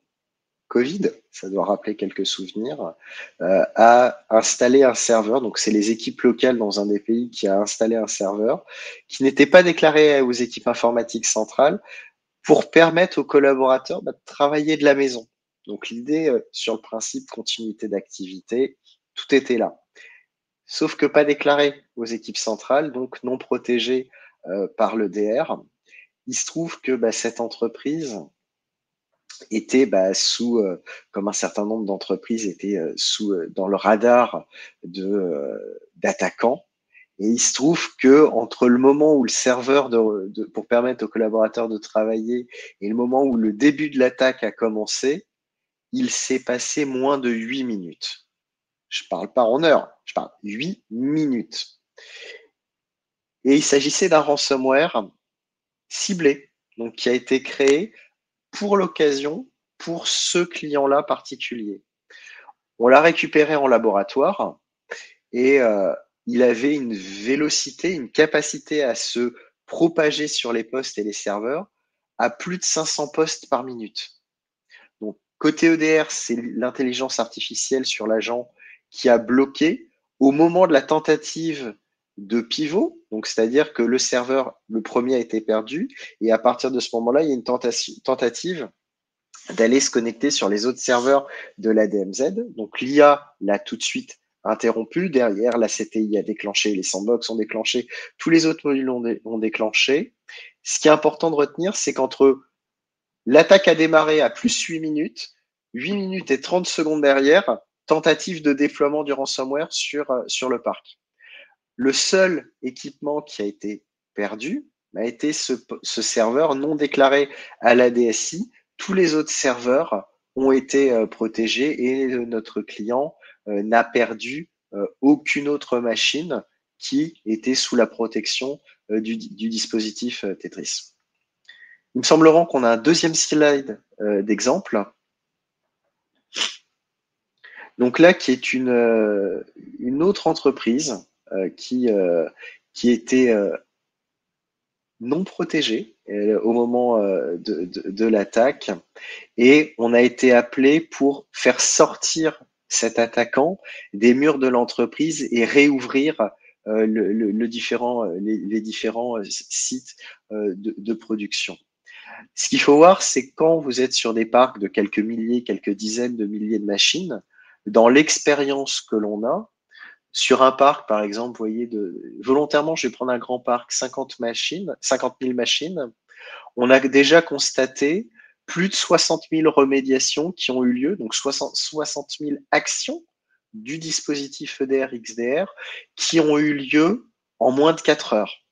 Covid, ça doit rappeler quelques souvenirs, a installé un serveur. Donc, c'est les équipes locales dans un des pays qui a installé un serveur qui n'était pas déclaré aux équipes informatiques centrales pour permettre aux collaborateurs de travailler de la maison. Donc, l'idée, sur le principe continuité d'activité, tout était là. Sauf que pas déclaré aux équipes centrales, donc non protégé par l'EDR. Il se trouve que cette entreprise était sous, comme un certain nombre d'entreprises étaient dans le radar d'attaquants. Et il se trouve que entre le moment où le serveur pour permettre aux collaborateurs de travailler et le moment où le début de l'attaque a commencé, il s'est passé moins de 8 minutes. Je ne parle pas en heures, je parle 8 minutes. Et il s'agissait d'un ransomware ciblé, donc qui a été créé pour l'occasion, pour ce client-là particulier. On l'a récupéré en laboratoire et il avait une vélocité, une capacité à se propager sur les postes et les serveurs à plus de 500 postes par minute. Donc, Côté EDR, c'est l'intelligence artificielle sur l'agent qui a bloqué au moment de la tentative de pivot, donc c'est-à-dire que le serveur, le premier a été perdu, et à partir de ce moment-là, il y a une tentative d'aller se connecter sur les autres serveurs de la DMZ. Donc l'IA l'a tout de suite interrompu. Derrière, la CTI a déclenché, les sandbox ont déclenché, tous les autres modules ont déclenché. Ce qui est important de retenir, c'est qu'entre l'attaque a démarré à plus 8 minutes et 30 secondes derrière, tentative de déploiement du ransomware sur le parc. Le seul équipement qui a été perdu a été ce serveur non déclaré à la DSI. Tous les autres serveurs ont été protégés et notre client n'a perdu aucune autre machine qui était sous la protection du dispositif Tetris. Il me semble, Laurent, qu'on a un deuxième slide d'exemple. Donc là, qui est une autre entreprise qui était non protégée au moment de l'attaque. Et on a été appelé pour faire sortir cet attaquant des murs de l'entreprise et réouvrir les différents sites de production. Ce qu'il faut voir, c'est quand vous êtes sur des parcs de quelques milliers, quelques dizaines de milliers de machines, dans l'expérience que l'on a, sur un parc, par exemple, vous voyez, volontairement, je vais prendre un grand parc, 50 000 machines, on a déjà constaté plus de 60 000 remédiations qui ont eu lieu, donc 60 000 actions du dispositif EDR XDR qui ont eu lieu en moins de 4 heures.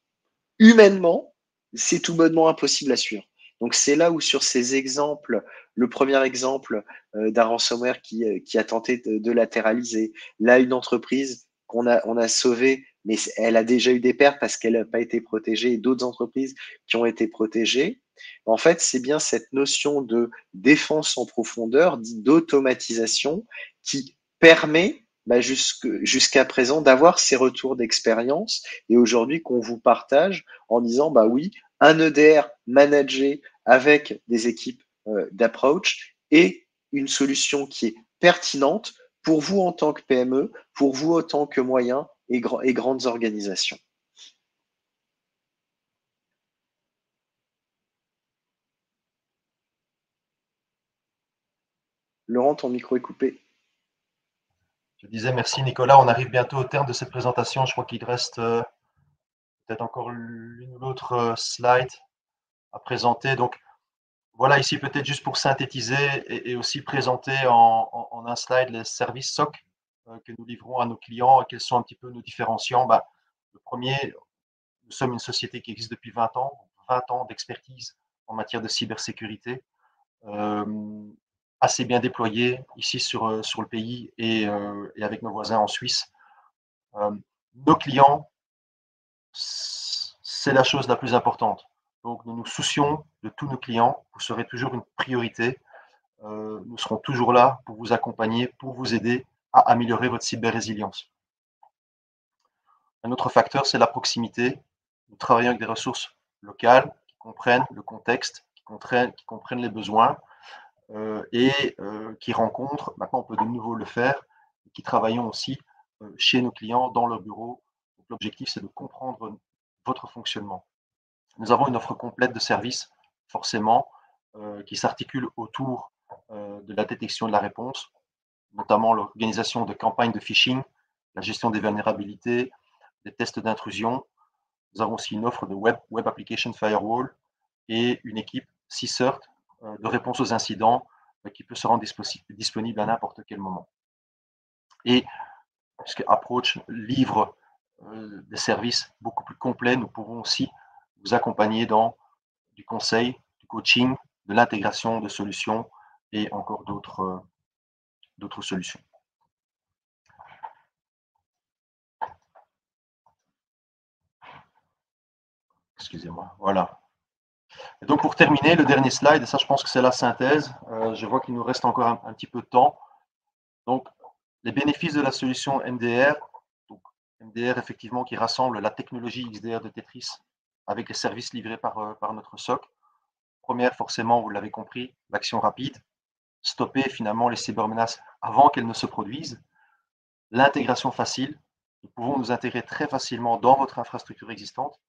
Humainement, c'est tout bonnement impossible à suivre. Donc c'est là où sur ces exemples, le premier exemple d'un ransomware qui a tenté de latéraliser, là une entreprise on a sauvée, mais elle a déjà eu des pertes parce qu'elle n'a pas été protégée, et d'autres entreprises qui ont été protégées. En fait, c'est bien cette notion de défense en profondeur, d'automatisation, qui permet jusqu'à présent d'avoir ces retours d'expérience et aujourd'hui qu'on vous partage en disant bah oui, un EDR managé avec des équipes d'approach est une solution qui est pertinente pour vous en tant que PME, pour vous en tant que moyens et grandes organisations. Laurent, ton micro est coupé. Je disais merci Nicolas, on arrive bientôt au terme de cette présentation. Je crois qu'il reste peut-être encore l'une ou l'autre slide à présenter. Donc voilà, ici peut-être juste pour synthétiser et aussi présenter en un slide les services SOC que nous livrons à nos clients et quels sont un petit peu nos différenciants. Le premier, nous sommes une société qui existe depuis 20 ans d'expertise en matière de cybersécurité, assez bien déployée ici sur le pays et avec nos voisins en Suisse. Nos clients, c'est la chose la plus importante. Donc, nous nous soucions de tous nos clients. Vous serez toujours une priorité. Nous serons toujours là pour vous accompagner, pour vous aider à améliorer votre cyber-résilience. Un autre facteur, c'est la proximité. Nous travaillons avec des ressources locales qui comprennent le contexte, qui comprennent les besoins et qui rencontrent, maintenant on peut de nouveau le faire, qui travaillons aussi chez nos clients, dans leur bureau. L'objectif, c'est de comprendre votre fonctionnement. Nous avons une offre complète de services, forcément, qui s'articule autour de la détection et de la réponse, notamment l'organisation de campagnes de phishing, la gestion des vulnérabilités, des tests d'intrusion. Nous avons aussi une offre de Web Application Firewall et une équipe CSIRT de réponse aux incidents qui peut se rendre disponible à n'importe quel moment. Et puisque Approach livre des services beaucoup plus complets, nous pouvons aussi vous accompagner dans du conseil, du coaching, de l'intégration de solutions et encore d'autres solutions. Excusez-moi, voilà. Et donc pour terminer, le dernier slide, et ça je pense que c'est la synthèse, je vois qu'il nous reste encore un petit peu de temps. Donc les bénéfices de la solution MDR, donc MDR effectivement qui rassemble la technologie XDR de Tetris avec les services livrés par notre SOC. Première, forcément, vous l'avez compris, l'action rapide. stopper finalement les cybermenaces avant qu'elles ne se produisent. L'intégration facile, nous pouvons nous intégrer très facilement dans votre infrastructure existante.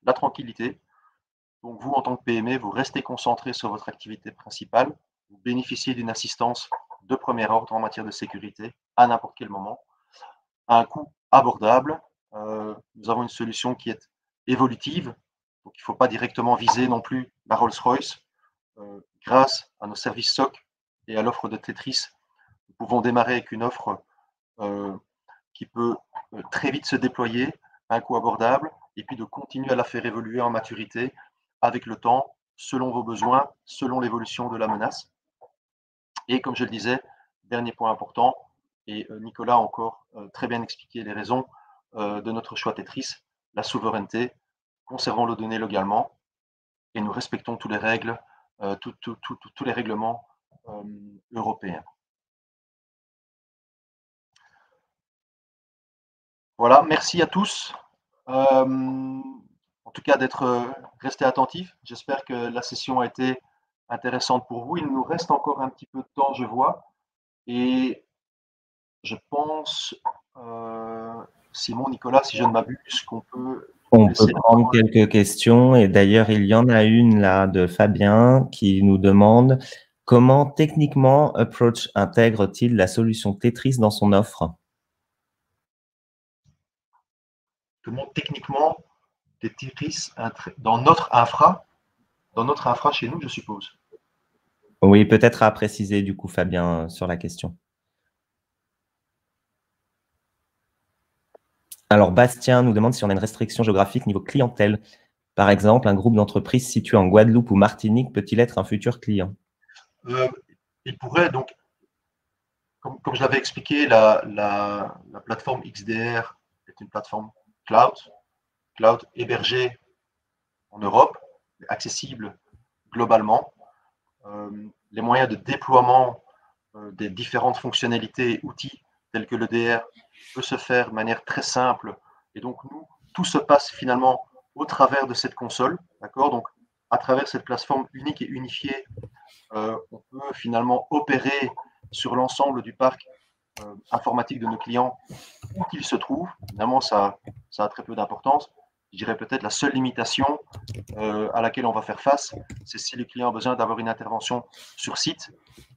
La tranquillité, donc vous en tant que PME, vous restez concentré sur votre activité principale, vous bénéficiez d'une assistance de premier ordre en matière de sécurité à n'importe quel moment, à un coût abordable. Nous avons une solution qui est évolutive, donc il ne faut pas directement viser non plus la Rolls-Royce. Grâce à nos services SOC et à l'offre de Tetris, nous pouvons démarrer avec une offre qui peut très vite se déployer à un coût abordable et puis de continuer à la faire évoluer en maturité avec le temps, selon vos besoins, selon l'évolution de la menace. Et comme je le disais, dernier point important, et Nicolas a encore très bien expliqué les raisons de notre choix Tetris, la souveraineté, conservons nos données localement et nous respectons toutes les règles, tous les règlements européens. Voilà, merci à tous. En tout cas, d'être restés attentifs. J'espère que la session a été intéressante pour vous. Il nous reste encore un petit peu de temps, je vois. Et je pense, Simon, Nicolas, si je ne m'abuse, qu'on peut On peut prendre quelques questions. Et d'ailleurs, il y en a une là de Fabien qui nous demande comment techniquement Approach intègre-t-il la solution Tetris dans son offre? Comment techniquement Tetris dans notre infra chez nous, je suppose. Oui, peut-être à préciser du coup, Fabien, sur la question. Alors, Bastien nous demande si on a une restriction géographique niveau clientèle. Par exemple, un groupe d'entreprises situé en Guadeloupe ou Martinique peut-il être un futur client? Il pourrait, donc, comme je l'avais expliqué, la plateforme XDR est une plateforme cloud hébergée en Europe, accessible globalement. Les moyens de déploiement des différentes fonctionnalités et outils tels que l'EDR peut se faire de manière très simple. Et donc, nous, tout se passe finalement au travers de cette console. D'accord? Donc, à travers cette plateforme unique et unifiée, on peut finalement opérer sur l'ensemble du parc informatique de nos clients où qu'ils se trouvent. Évidemment, ça a très peu d'importance. Je dirais peut-être la seule limitation à laquelle on va faire face, c'est si le client a besoin d'avoir une intervention sur site,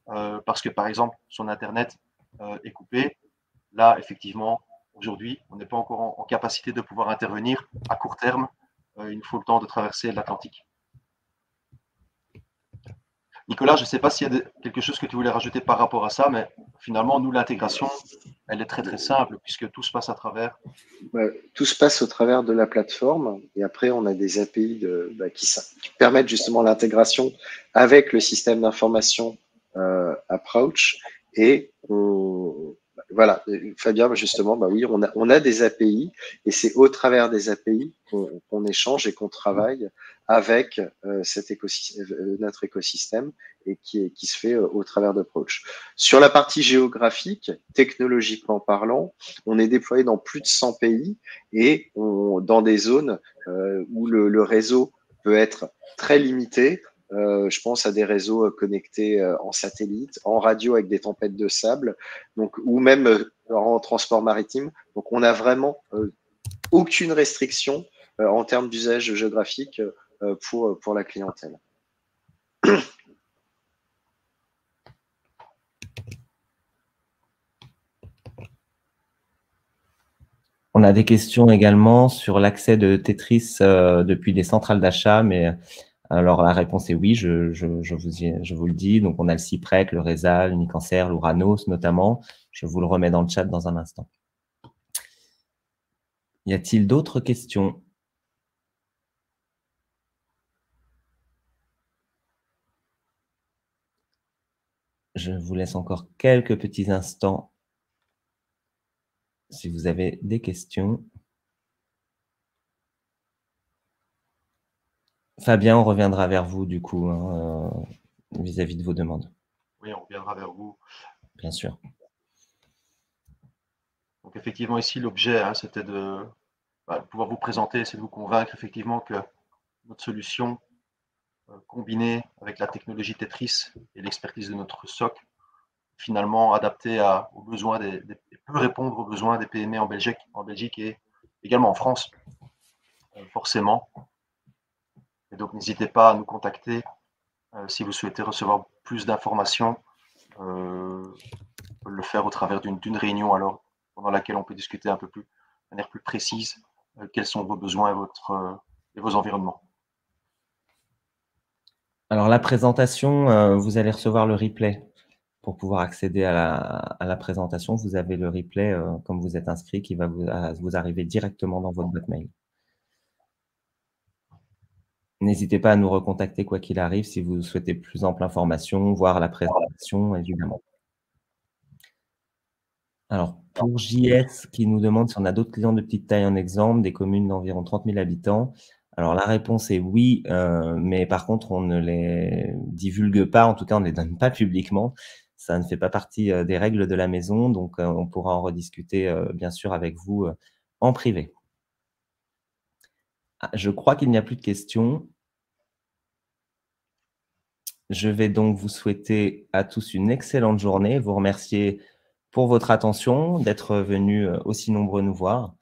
parce que par exemple, son Internet est coupé. Là, effectivement, aujourd'hui, on n'est pas encore en capacité de pouvoir intervenir à court terme. Il nous faut le temps de traverser l'Atlantique. Nicolas, je ne sais pas s'il y a quelque chose que tu voulais rajouter par rapport à ça, mais finalement, nous, l'intégration, elle est très, très simple puisque tout se passe à travers. Tout se passe au travers de la plateforme et après, on a des API qui permettent justement l'intégration avec le système d'information Approach et voilà, Fabien, justement, oui, on a des API et c'est au travers des API qu'on échange et qu'on travaille avec notre écosystème et qui se fait au travers d'Approach. Sur la partie géographique, technologiquement parlant, on est déployé dans plus de 100 pays et dans des zones où le réseau peut être très limité. Je pense à des réseaux connectés en satellite, en radio avec des tempêtes de sable, donc, ou même en transport maritime. Donc, on n'a vraiment aucune restriction en termes d'usage géographique pour la clientèle. On a des questions également sur l'accès de Tetris depuis des centrales d'achat, mais alors la réponse est oui, je vous le dis. Donc, on a le CIPREC, le RESA, le Nicancer, l'Uranos notamment. Je vous le remets dans le chat dans un instant. Y a-t-il d'autres questions? Je vous laisse encore quelques petits instants si vous avez des questions. Fabien, on reviendra vers vous du coup, vis-à-vis de vos demandes. Oui, on reviendra vers vous. Bien sûr. Donc effectivement, ici, l'objet, c'était de pouvoir vous présenter, c'est de vous convaincre effectivement que notre solution combiné avec la technologie Tetris et l'expertise de notre SOC, finalement adapté aux besoins peut répondre aux besoins des PME en Belgique et également en France, forcément. Et donc, n'hésitez pas à nous contacter si vous souhaitez recevoir plus d'informations. On peut le faire au travers d'une réunion alors, pendant laquelle on peut discuter un peu plus, de manière plus précise, quels sont vos besoins et vos environnements. Alors, la présentation, vous allez recevoir le replay. Pour pouvoir accéder à la présentation, vous avez le replay, comme vous êtes inscrit, qui va vous arriver directement dans votre boîte mail. N'hésitez pas à nous recontacter quoi qu'il arrive si vous souhaitez plus ample information, voir la présentation, évidemment. Alors, pour JS, qui nous demande si on a d'autres clients de petite taille en exemple, des communes d'environ 30 000 habitants. Alors, la réponse est oui, mais par contre, on ne les divulgue pas, en tout cas, on ne les donne pas publiquement. Ça ne fait pas partie des règles de la maison, donc on pourra en rediscuter, bien sûr, avec vous en privé. Ah, je crois qu'il n'y a plus de questions. Je vais donc vous souhaiter à tous une excellente journée, vous remercier pour votre attention, d'être venus aussi nombreux nous voir.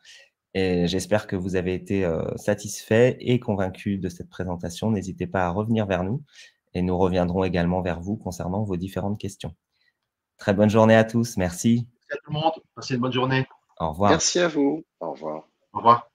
Et j'espère que vous avez été satisfaits et convaincus de cette présentation. N'hésitez pas à revenir vers nous et nous reviendrons également vers vous concernant vos différentes questions. Très bonne journée à tous. Merci. Merci à tout le monde. Passez une bonne journée. Au revoir. Merci à vous. Au revoir. Au revoir.